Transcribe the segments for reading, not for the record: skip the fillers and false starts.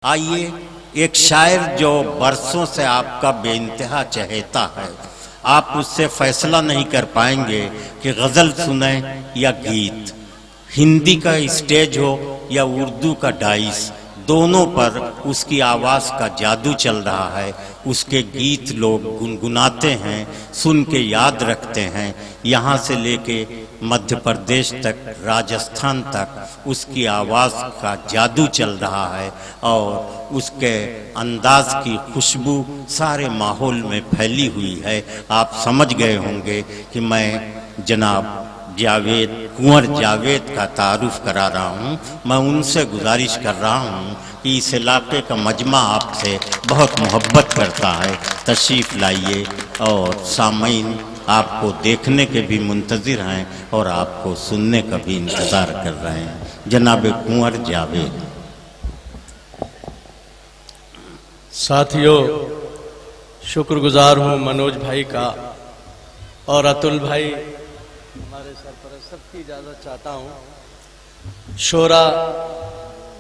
आइए, एक शायर जो बरसों से आपका बेइंतहा चहेता है, आप उससे फैसला नहीं कर पाएंगे कि गज़ल सुने या गीत, हिंदी का स्टेज हो या उर्दू का डाइस, दोनों पर उसकी आवाज़ का जादू चल रहा है। उसके गीत लोग गुनगुनाते हैं, सुन के याद रखते हैं। यहाँ से लेके मध्य प्रदेश तक, राजस्थान तक उसकी आवाज़ का जादू चल रहा है और उसके अंदाज की खुशबू सारे माहौल में फैली हुई है। आप समझ गए होंगे कि मैं जनाब जावेद, कुंवर जावेद का तारुफ करा रहा हूँ। मैं उनसे गुजारिश कर रहा हूँ कि इस इलाके का मजमा आपसे बहुत मोहब्बत करता है, तशरीफ़ लाइए। और सामीन आपको देखने के भी मुंतज़िर हैं और आपको सुनने का भी इंतज़ार कर रहे हैं। जनाब कुंवर जावेद। साथियों, शुक्रगुजार हूँ मनोज भाई का और अतुल भाई हमारे सरपरस्त, सबकी इजाज़त चाहता हूँ। शोरा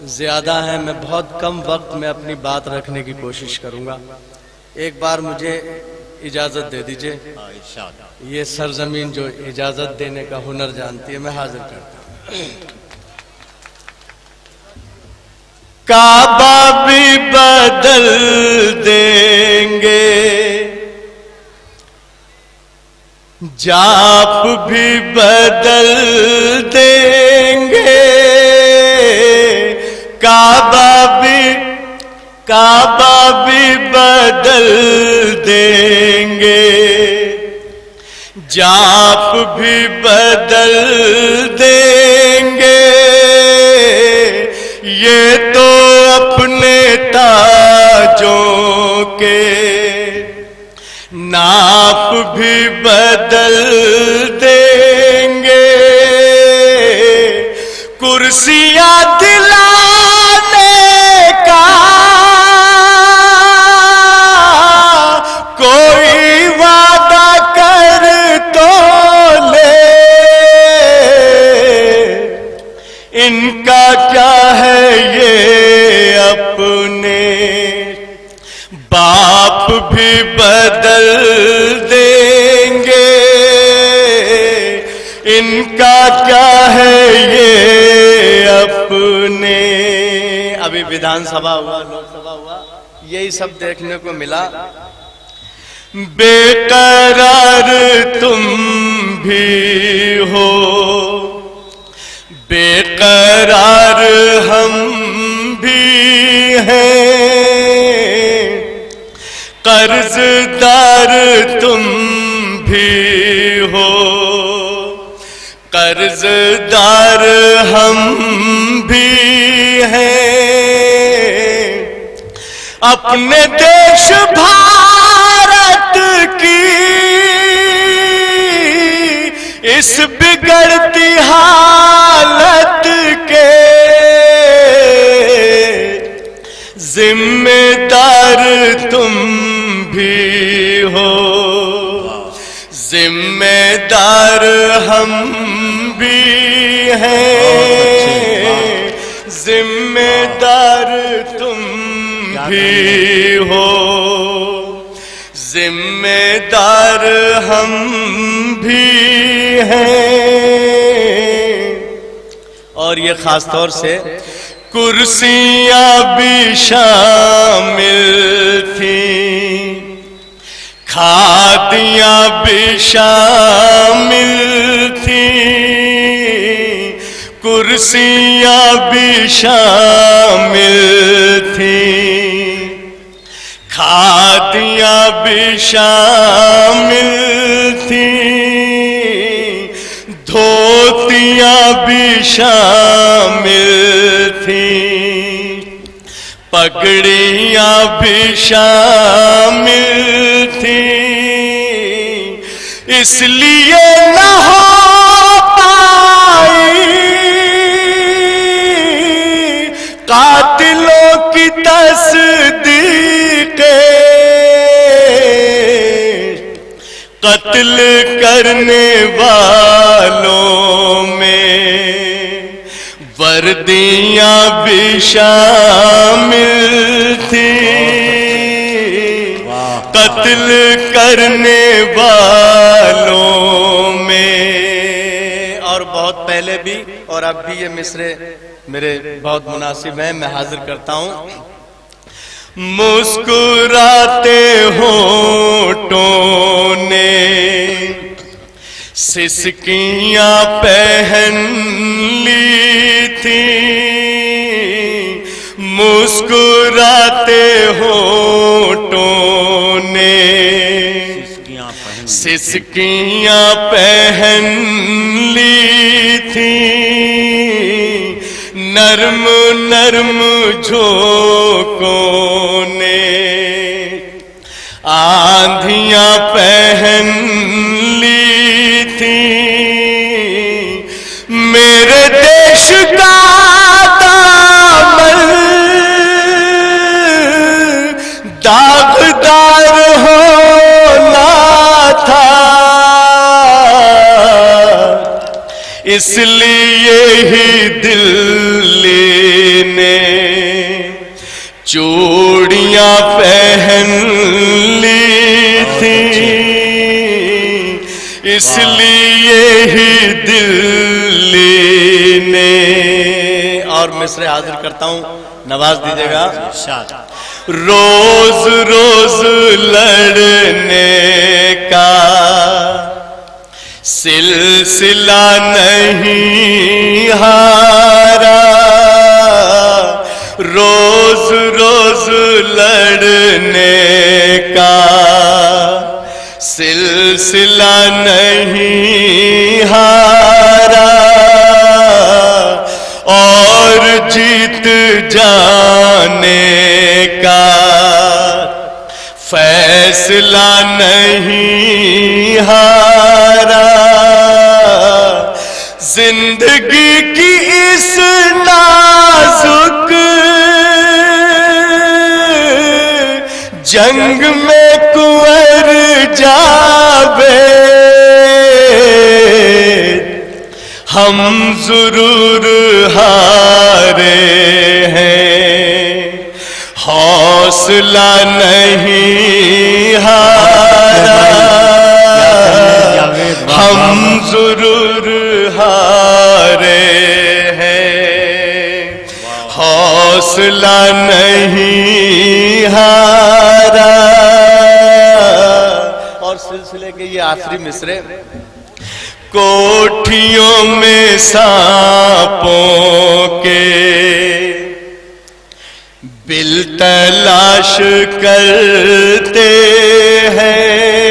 ज़्यादा है, मैं बहुत कम वक्त में अपनी बात रखने की कोशिश करूँगा। एक बार मुझे इजाज़त दे दीजिए। ये सरजमीन जो इजाज़त देने का हुनर जानती है, मैं हाजिर करता हूँ। काबा भी बदल देंगे, जाप भी बदल देंगे, काबा भी बदल देंगे, जाप भी बदल देंगे। ये तो अपने ताजों के नाप भी बदल देंगे, कुर्सियां दिलाने का कोई वादा कर तो ले, इनका क्या है ये अपने बाप भी बदल देंगे, इनका क्या है ये अपने। अभी विधानसभा हुआ, लोकसभा हुआ, यही सब देखने को मिला। बेकरार तुम भी हो, बेकरार हम भी हैं, कर्जदार तुम भी हो, कर्जदार हम भी हैं। अपने देश भारत की इस बिगड़ती हालत के जिम्मेदार तुम भी हो, जिम्मेदार हम भी हैं, जिम्मेदार तुम भी हो, जिम्मेदार हम भी हैं। और ये खास तौर से कुर्सियां भी शामिल थी, खादियां भी शामिल थी, कुर्सियां भी शामिल थी, खादियां भी शामिल थी, धोतियां भी शामिल थी, पगड़ियां भी शामिल थी। इसलिए न हो पाई कातिलों की तस्दीक, कत्ल करने वालों में वर्दियां भी शामिल थी कत्ल करने वालों में। और बहुत पहले भी और अब भी ये मिसरे मेरे बहुत मुनासिब हैं, मैं हाजिर करता हूं। मुस्कुराते होठों ने सिसकियां पहन ली थी, मुस्कुराते होठों ने सिसकियां पहन ली थी, नर्म नर्म झोंकों ने आंधियां पहन ली थी। मेरे देश का दामन दागदार होना था, इसलिए ही दिल्ली ने चूड़ियां पहन ली थी, इसलिए ही दिल्ली ने। और मिसरे हाजिर करता हूं, नवाज दीजिएगा। रोज रोज लड़ने का सिलसिला नहीं हारा, रोज रोज लड़ने का सिलसिला नहीं हारा, और जीत जाने का फैसला नहीं हारा। जिंदगी की इस नाजुक जंग में कुंवर जावेद हम जरूर हारे हैं, हौसला नहीं हारा, हम जरूर हारे हैं, हौसला नहीं हारा। और सिलसिले के ये आखिरी मिसरे। कोठियों में सांपों के बिल तलाश करते हैं,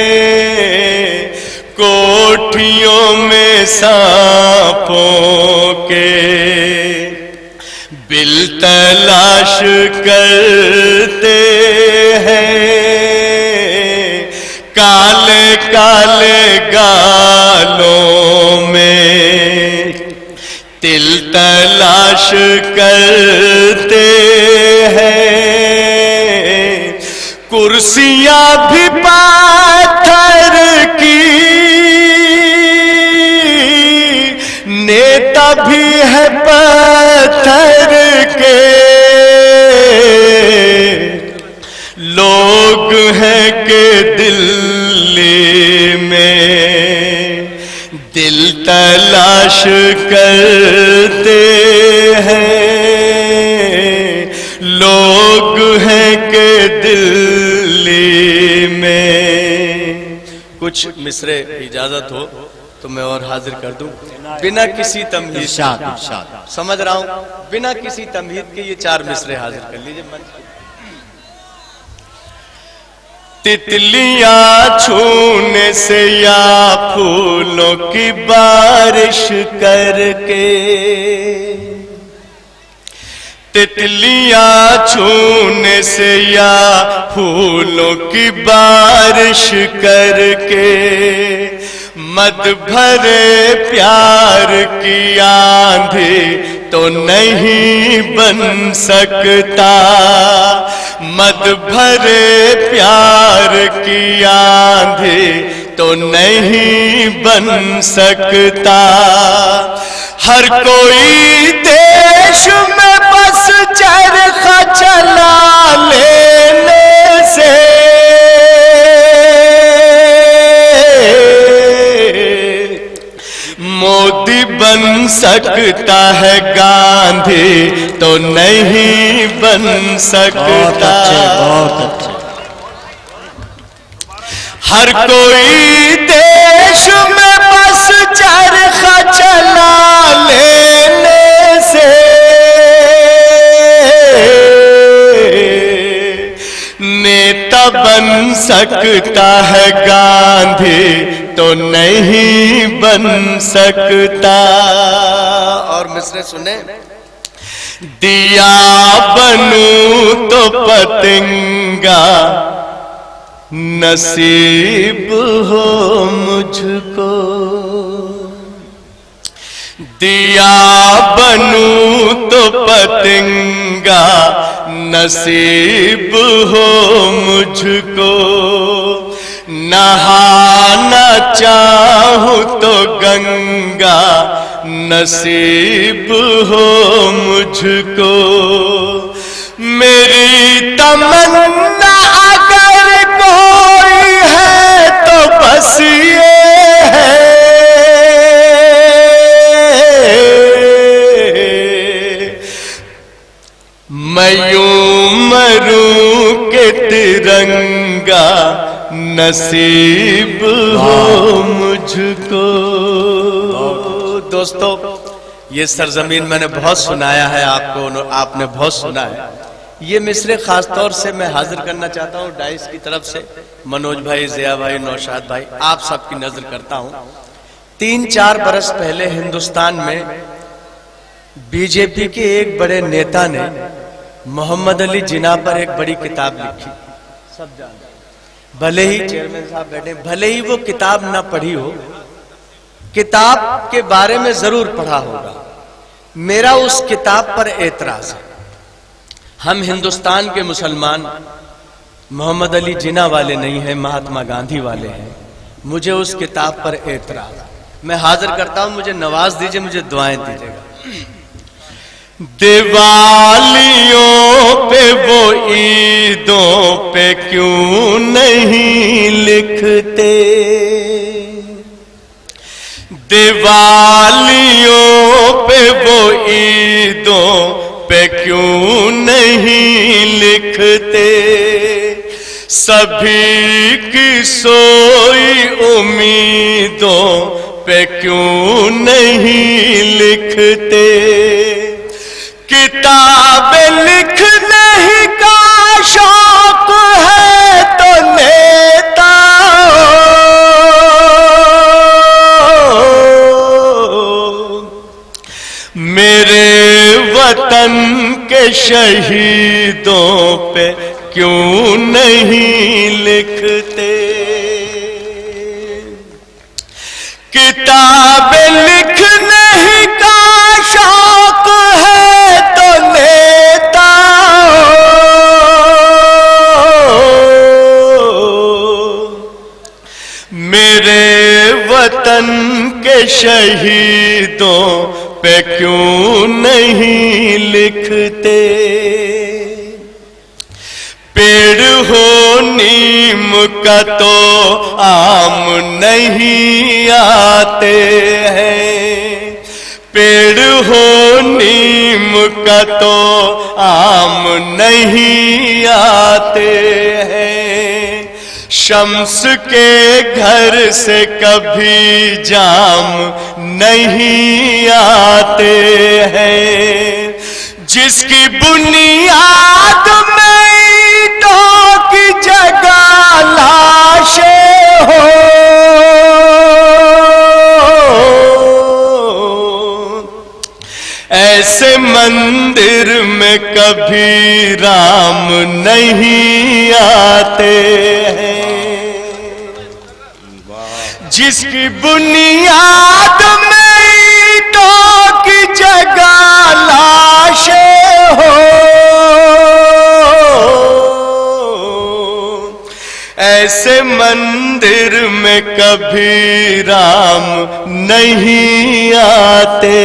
कोठियों में सांपों के बिल तलाश करते हैं, काले काले गालों में तिल तलाश करते हैं, कुर्सियां भी पाथर की, नेता भी है पत्थर के, लोग हैं के दिल्ली में दिल तलाश करते हैं, लोग हैं के दिल्ली में। कुछ मिसरे इजाजत हो तो मैं और हाजिर कर दूं, बिना किसी तमहीद, समझ रहा हूं, बिना किसी तमहीद के ये 4 मिसरे हाजिर कर लीजिए। तितलियां छूने से या फूलों की बारिश करके, तितलियां छूने से या फूलों की बारिश करके, मद भरे प्यार की आंधी तो नहीं बन सकता, मद भरे प्यार की आंधी तो नहीं बन सकता। हर कोई देश में बस चरखा चला लेने से मोदी बन सकता है, गांधी तो नहीं बन सकता। बहुत अच्छे। हर कोई देश में बस चरखा चला लेने से नेता बन सकता है, गांधी तो नहीं बन सकता। और मिसरे सुने, दिया बनूं तो पतंगा नसीब हो मुझको, दिया बनूं तो पतंगा नसीब हो मुझको, नहाना चाहूं तो गंगा नसीब हो मुझको। मेरी तमन्ना अगर कोई है तो बस ये है, मैं यूं मरूं के तिरंगा नसीब हो मुझको। दोस्तों, ये सरजमीन मैंने बहुत सुनाया है आपको, आपने बहुत सुना है। ये मिसरे खास तौर से मैं हाजिर करना चाहता हूँ डाइस की तरफ से। मनोज भाई, जिया भाई, नौशाद भाई, आप सबकी नजर करता हूँ। 3-4 बरस पहले हिंदुस्तान में बीजेपी के एक बड़े नेता ने मोहम्मद अली जिन्ना पर एक बड़ी किताब लिखी। सब जानते, भले ही चेयरमैन साहब बैठे, भले ही वो किताब ना पढ़ी हो, किताब के बारे में जरूर पढ़ा होगा। मेरा उस किताब पर एतराज है। हम हिंदुस्तान के मुसलमान मोहम्मद अली जिन्ना वाले नहीं हैं, महात्मा गांधी वाले हैं। मुझे उस किताब पर एतराज, मैं हाजिर करता हूं, मुझे नवाज दीजिए, मुझे दुआएं दीजिएगा। दिवालियों पे वो ईदों पे क्यों नहीं लिखते, दिवालियों पे वो ईदों पे क्यों नहीं लिखते, सभी की सोई उम्मीदों पे क्यों नहीं लिखते, किताबें लिखने ही का शौक है तो नेता मेरे वतन के शहीदों पे क्यों नहीं लिखते, किताबें लिखने ही का शौक है तो नेता मेरे वतन के शहीदों पे क्यों नहीं लिखते, पेड़ हो नीम का तो आम नहीं आते हैं, पेड़ हो नीम का तो आम नहीं आते हैं, शम्स के घर से कभी जाम नहीं आते हैं, जिसकी बुनियाद में ईंटों की जगह लाशें हो, ऐसे मंदिर में कभी राम नहीं आते हैं, जिसकी बुनियाद में ईंटों की जगह लाशें हो, ऐसे मंदिर में कभी कभी राम नहीं आते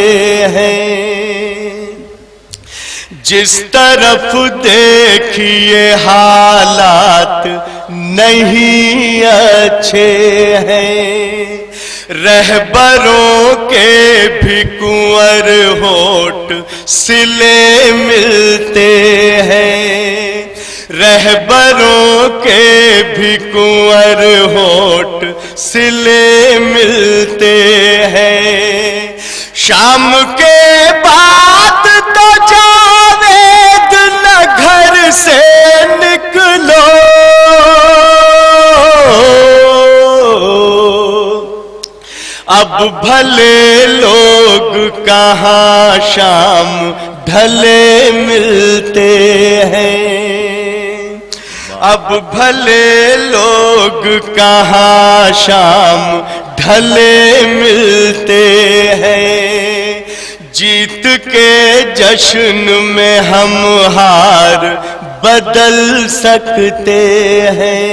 हैं। जिस तरफ देखिए हालात नहीं अच्छे हैं। रहबरों के भी कुंवर होठ सिले मिलते हैं। रहबरों के भी कुंवर होठ सिले मिलते हैं। शाम के बाद तो जावेद न घर से निकलो। अब भले लोग कहाँ शाम ढले मिलते हैं। अब भले लोग कहाँ शाम ढले मिलते हैं। जीत के जश्न में हम हार बदल सकते हैं।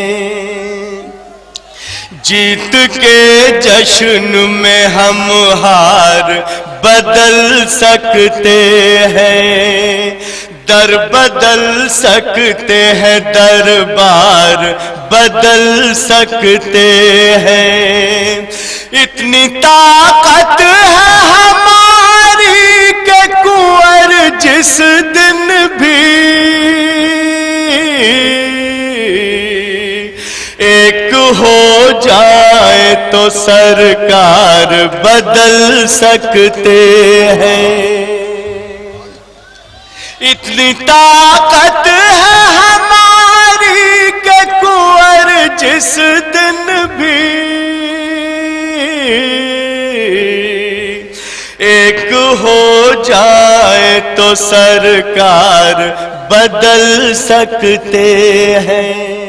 जीत के जश्न में हम हार बदल सकते हैं। दर बदल सकते हैं, दरबार बदल सकते हैं। इतनी ताकत है हमारी के कुंवर जिस दिन भी एक हो जाए तो सरकार बदल सकते हैं। इतनी ताकत है हमारी के कुंवर जिस दिन भी एक हो जाए तो सरकार बदल सकते हैं।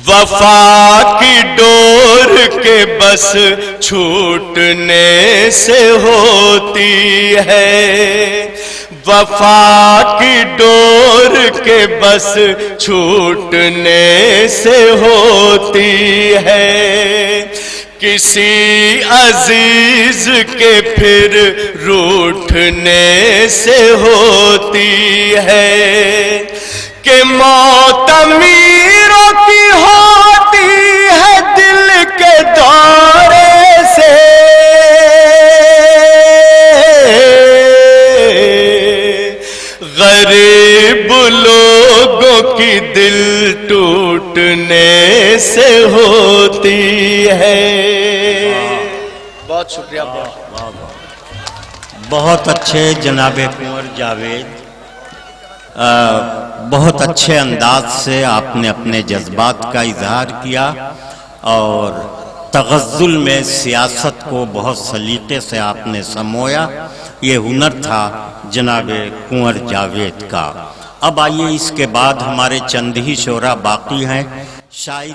वफा की डोर के बस छूटने से होती है। वफा की डोर के बस छूटने से होती है। किसी अजीज के फिर रूठने से होती है। कि मौत अमीरों की होती है दिल के दौरे से। गरीब लोगों की दिल टूटने से होती है। बहुत शुक्रिया। बहुत अच्छे जनाबे कुंवर जावेद, बहुत अच्छे अंदाज से आपने अपने जज्बात का इजहार किया और तगज़्ज़ुल में सियासत को बहुत सलीके से आपने समोया। ये हुनर था जनाबे कुंवर जावेद का। अब आइए इसके बाद हमारे चंद ही शोरा बाकी हैं। शायरी